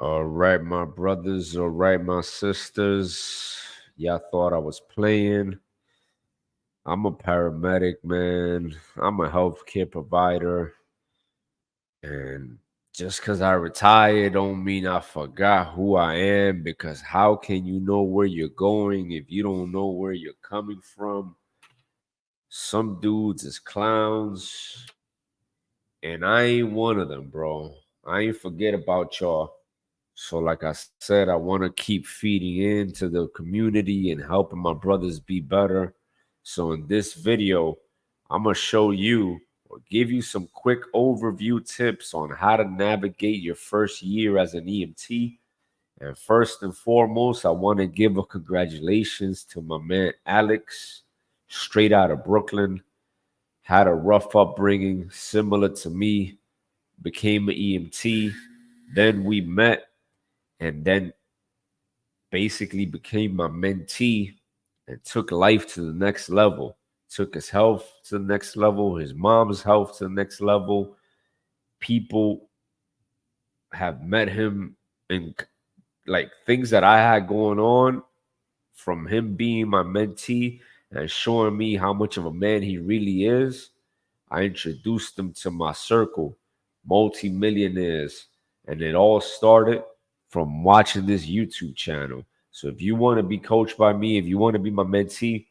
All right, my brothers. All right, my sisters. Y'all thought I was playing. I'm a paramedic, man. I'm a healthcare provider. And just because I retired don't mean I forgot who I am, because how can you know where you're going if you don't know where you're coming from? Some dudes is clowns, and I ain't one of them, bro. I ain't forget about y'all. So, like I said, I want to keep feeding into the community and helping my brothers be better. So, in this video, I'm going to show you or give you some quick overview tips on how to navigate your first year as an EMT. And first and foremost, I want to give a congratulations to my man Alex, straight out of Brooklyn. Had a rough upbringing, similar to me, became an EMT. Then we met and then basically became my mentee and took life to the next level. Took his health to the next level, his mom's health to the next level. People have met him in like things that I had going on from him being my mentee and showing me how much of a man he really is. I introduced him to my circle, multimillionaires, and it all started from watching this YouTube channel. So if you want to be coached by me, if you want to be my mentee,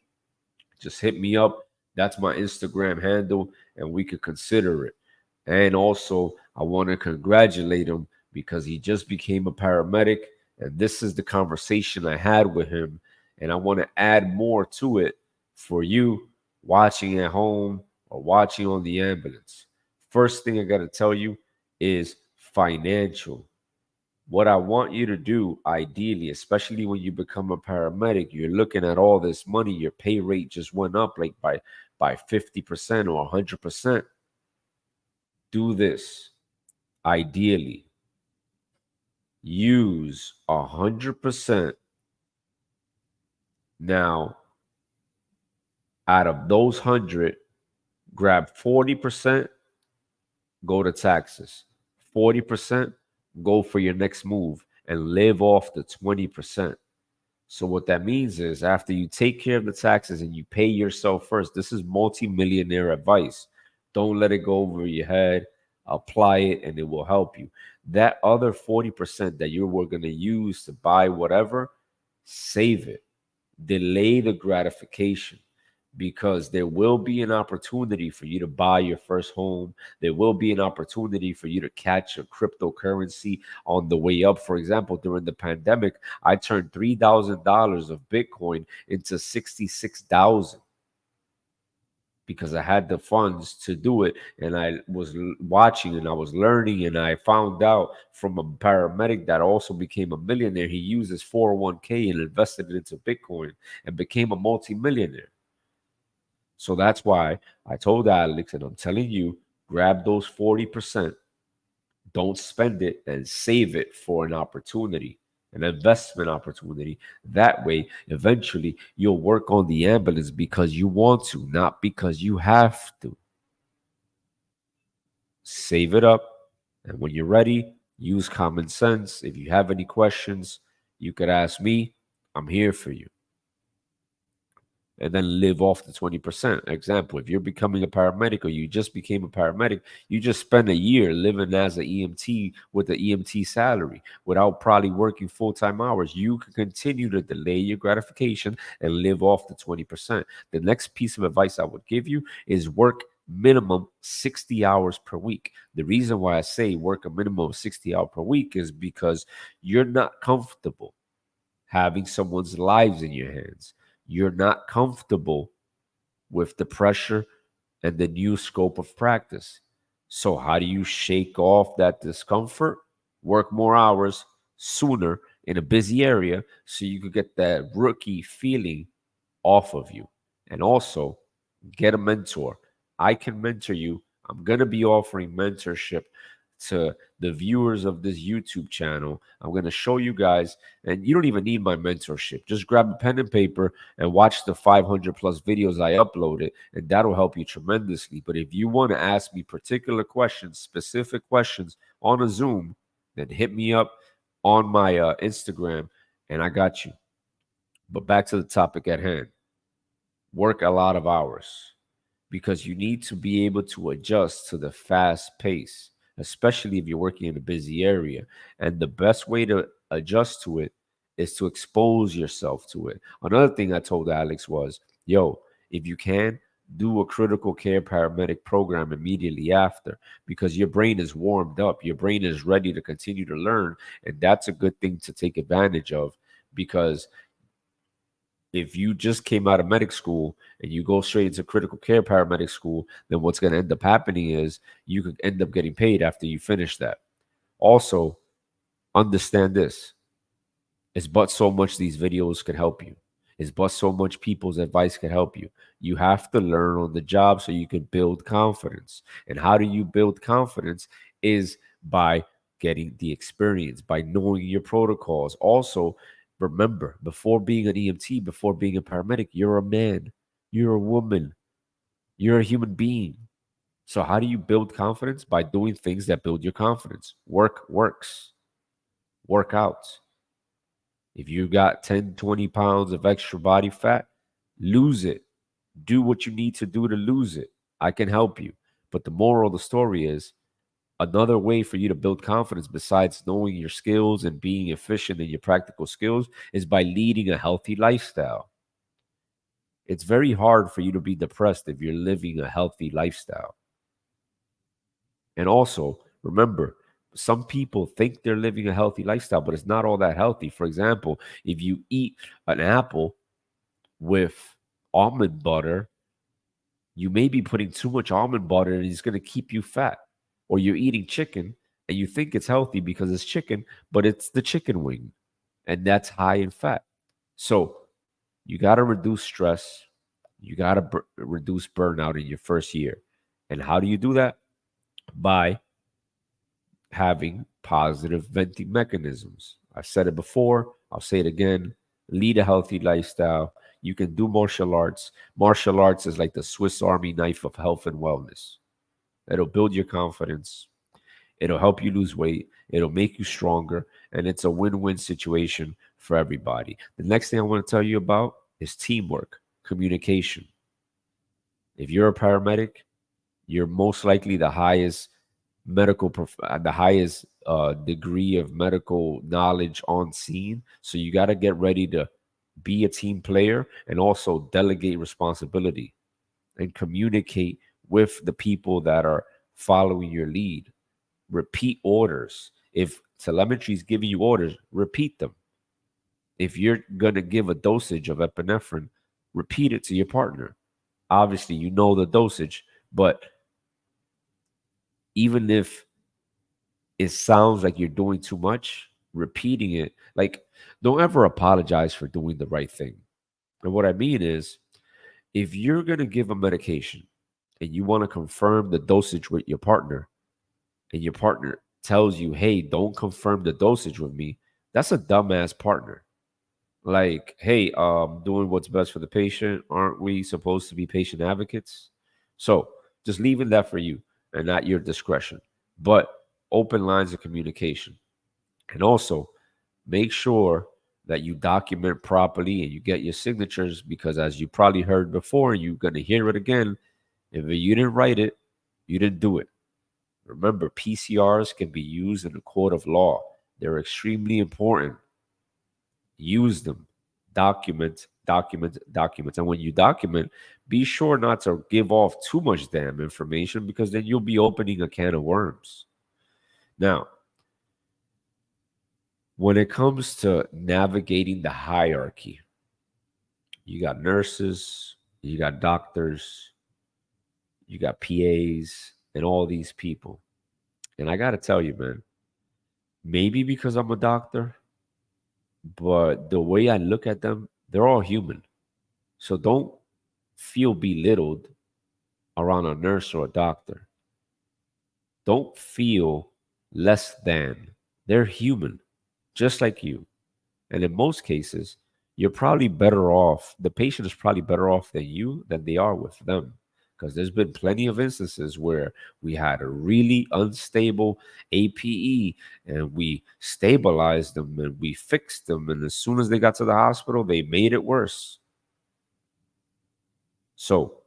just hit me up. That's my Instagram handle, and we could consider it. And also, I want to congratulate him because he just became a paramedic. And this is the conversation I had with him. And I want to add more to it for you watching at home or watching on the ambulance. First thing I got to tell you is financial. What I want you to do, ideally, especially when you become a paramedic, you're looking at all this money, your pay rate just went up like by 50% or 100%. Do this. Ideally, use 100%. Now, out of those 100, grab 40%, go to taxes. 40%, go for your next move and live off the 20%. So what that means is after you take care of the taxes and you pay yourself first, this is multi-millionaire advice. Don't let it go over your head. Apply it and it will help you. That other 40% that you were going to use to buy whatever, save it. Delay the gratification, because there will be an opportunity for you to buy your first home. There will be an opportunity for you to catch a cryptocurrency on the way up. For example, during the pandemic, I turned $3,000 of Bitcoin into 66,000 because I had the funds to do it. And I was watching and I was learning, and I found out from a paramedic that also became a millionaire. He used his 401k and invested it into Bitcoin and became a multimillionaire. So that's why I told Alex, and I'm telling you, grab those 40%, don't spend it, and save it for an opportunity, an investment opportunity. That way, eventually, you'll work on the ambulance because you want to, not because you have to. Save it up, and when you're ready, use common sense. If you have any questions, you could ask me. I'm here for you. And then live off the 20%. Example, if you're becoming a paramedic or you just became a paramedic, you just spend a year living as an EMT with the EMT salary without probably working full-time hours. You can continue to delay your gratification and live off the 20%. The next piece of advice I would give you is work minimum 60 hours per week. The reason why I say work a minimum of 60 hours per week is because you're not comfortable having someone's lives in your hands. You're not comfortable with the pressure and the new scope of practice. So, how do you shake off that discomfort? Work more hours sooner in a busy area so you could get that rookie feeling off of you. And also, get a mentor. I can mentor you. I'm going to be offering mentorship to the viewers of this YouTube channel. I'm going to show you guys, and you don't even need my mentorship. Just grab a pen and paper and watch the 500 plus videos I uploaded, and that'll help you tremendously. But if you want to ask me particular questions, specific questions on a Zoom, then hit me up. on my Instagram, and I got you. But back to the topic at hand, work a lot of hours because you need to be able to adjust to the fast pace, especially if you're working in a busy area. And the best way to adjust to it is to expose yourself to it. Another thing I told Alex was, yo, if you can, do a critical care paramedic program immediately after because your brain is warmed up, your brain is ready to continue to learn. And that's a good thing to take advantage of because if you just came out of medic school and you go straight into critical care paramedic school, then what's going to end up happening is you could end up getting paid after you finish that. Also, understand this. It's but so much these videos can help you. It's but so much people's advice can help you. You have to learn on the job so you can build confidence. And how do you build confidence is by getting the experience, by knowing your protocols. Also, remember, before being an EMT, before being a paramedic, you're a man, you're a woman, you're a human being. So, how do you build confidence? By doing things that build your confidence. Work works, work out. If you got 10, 20 pounds of extra body fat, lose it. Do what you need to do to lose it. I can help you. But the moral of the story is another way for you to build confidence besides knowing your skills and being efficient in your practical skills is by leading a healthy lifestyle. It's very hard for you to be depressed if you're living a healthy lifestyle. And also, remember, some people think they're living a healthy lifestyle, but it's not all that healthy. For example, if you eat an apple with almond butter, you may be putting too much almond butter and it's going to keep you fat. Or you're eating chicken and you think it's healthy because it's chicken, but it's the chicken wing and that's high in fat. So you got to reduce stress. You got to reduce burnout in your first year. And how do you do that? By having positive venting mechanisms. I've said it before, I'll say it again. Lead a healthy lifestyle. You can do martial arts. Martial arts is like the Swiss Army knife of health and wellness. It'll build your confidence. It'll help you lose weight. It'll make you stronger. And it's a win win situation for everybody. The next thing I want to tell you about is teamwork, communication. If you're a paramedic, you're most likely the highest degree of medical knowledge on scene. So you got to get ready to be a team player and also delegate responsibility and communicate with the people that are following your lead. Repeat orders. If telemetry is giving you orders, repeat them. If you're going to give a dosage of epinephrine, repeat it to your partner. Obviously, you know the dosage, but even if it sounds like you're doing too much, repeating it, like, don't ever apologize for doing the right thing. And what I mean is, if you're going to give a medication and you want to confirm the dosage with your partner, and your partner tells you, hey, don't confirm the dosage with me, that's a dumbass partner. Like, hey, doing what's best for the patient. Aren't we supposed to be patient advocates? So just leaving that for you and at your discretion. But open lines of communication. And also make sure that you document properly and you get your signatures because as you probably heard before, you're going to hear it again. If you didn't write it, you didn't do it. Remember, PCRs can be used in a court of law. They're extremely important. Use them. Document, document, document. And when you document, be sure not to give off too much damn information because then you'll be opening a can of worms. Now, when it comes to navigating the hierarchy, you got nurses, you got doctors, you got PAs, and all these people. And I got to tell you, man, maybe because I'm a doctor, but the way I look at them, they're all human. So don't feel belittled around a nurse or a doctor. Don't feel less than. They're human, just like you. And in most cases, you're probably better off. The patient is probably better off than you than they are with them. because there's been plenty of instances where we had a really unstable APE and we stabilized them and we fixed them. And as soon as they got to the hospital, they made it worse. So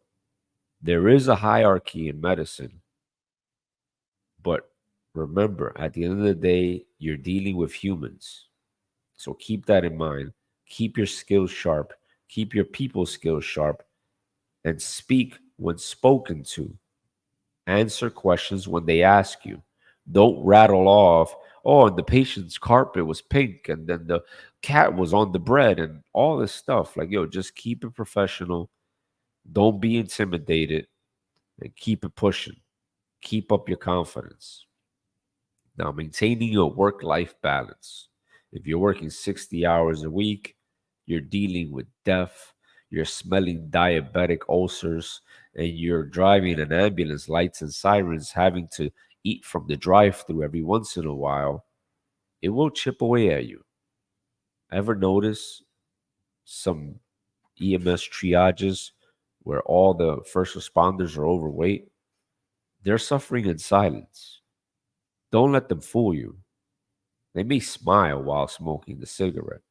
there is a hierarchy in medicine, but remember, at the end of the day, you're dealing with humans. So keep that in mind. Keep your skills sharp, keep your people skills sharp, and speak when spoken to. Answer questions when they ask you. Don't rattle off, oh, and the patient's carpet was pink, and then the cat was on the bread, and all this stuff. Like, yo, just keep it professional. Don't be intimidated, and keep it pushing. Keep up your confidence. Now, maintaining your work life balance. If you're working 60 hours a week, you're dealing with death, you're smelling diabetic ulcers, and you're driving an ambulance, lights and sirens, having to eat from the drive through every once in a while, it will chip away at you. Ever notice some EMS triages where all the first responders are overweight? They're suffering in silence. Don't let them fool you. They may smile while smoking the cigarette.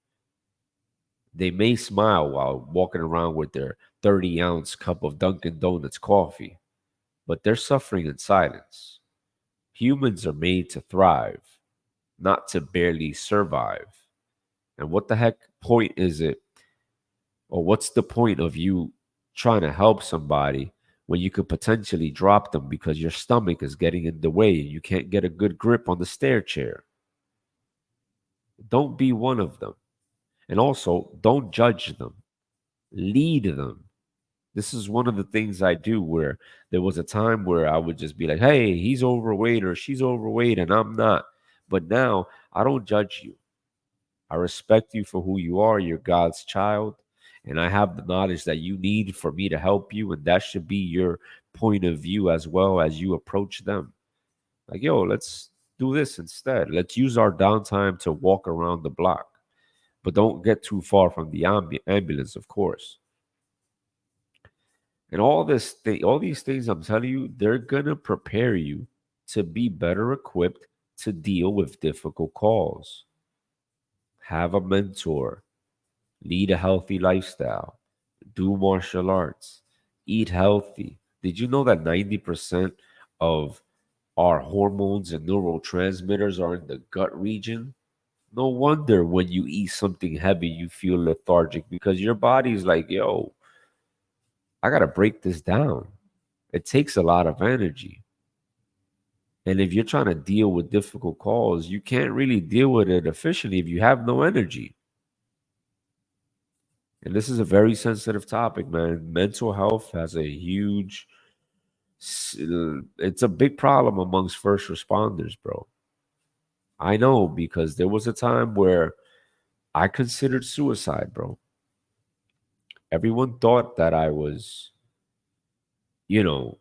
They may smile while walking around with their 30-ounce cup of Dunkin' Donuts coffee, but they're suffering in silence. Humans are made to thrive, not to barely survive. And what the heck point is it, or what's the point of you trying to help somebody when you could potentially drop them because your stomach is getting in the way and you can't get a good grip on the stair chair? Don't be one of them. And also, don't judge them, lead them. This is one of the things I do where there was a time where I would just be like, hey, he's overweight or she's overweight and I'm not. But now I don't judge you. I respect you for who you are. You're God's child. And I have the knowledge that you need for me to help you. And that should be your point of view as well as you approach them. Like, yo, let's do this instead. Let's use our downtime to walk around the block. But don't get too far from the ambulance, of course. And all these things I'm telling you, they're gonna prepare you to be better equipped to deal with difficult calls. Have a mentor, lead a healthy lifestyle, do martial arts, eat healthy. Did you know that 90% of our hormones and neurotransmitters are in the gut region? No wonder when you eat something heavy, you feel lethargic because your body's like, yo, I got to break this down. It takes a lot of energy. And if you're trying to deal with difficult calls, you can't really deal with it efficiently if you have no energy. And this is a very sensitive topic, man. Mental health has a huge, it's a big problem amongst first responders, bro. I know because there was a time where I considered suicide, bro. Everyone thought that I was, you know,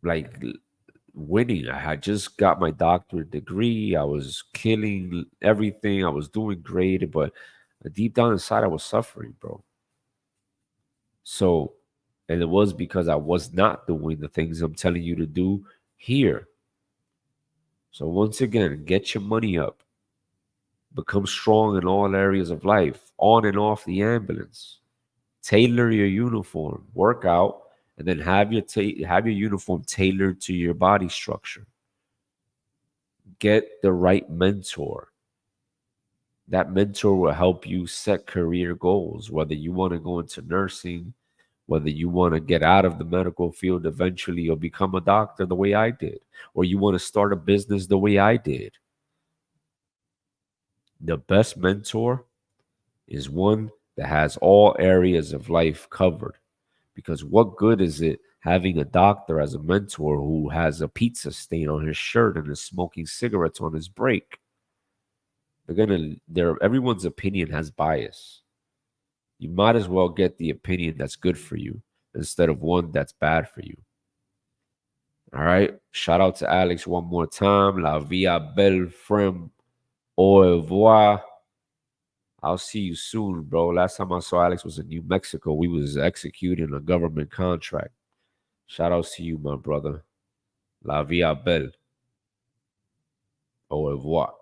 like winning. I had just got my doctorate degree. I was killing everything. I was doing great, but deep down inside, I was suffering, bro. So, and it was because I was not doing the things I'm telling you to do here. So, once again, get your money up, become strong in all areas of life, on and off the ambulance. Tailor your uniform, work out, and then have your uniform tailored to your body structure. Get the right mentor. That mentor will help you set career goals, whether you want to go into nursing, whether you want to get out of the medical field eventually or become a doctor the way I did, or you want to start a business the way I did. The best mentor is one that has all areas of life covered. Because what good is it having a doctor as a mentor who has a pizza stain on his shirt and is smoking cigarettes on his break? Everyone's opinion has bias. You might as well get the opinion that's good for you instead of one that's bad for you. All right. Shout out to Alex one more time. La via belle frame. Au revoir. I'll see you soon, bro. Last time I saw Alex was in New Mexico. We was executing a government contract. Shout outs to you, my brother. La vie belle. Au revoir.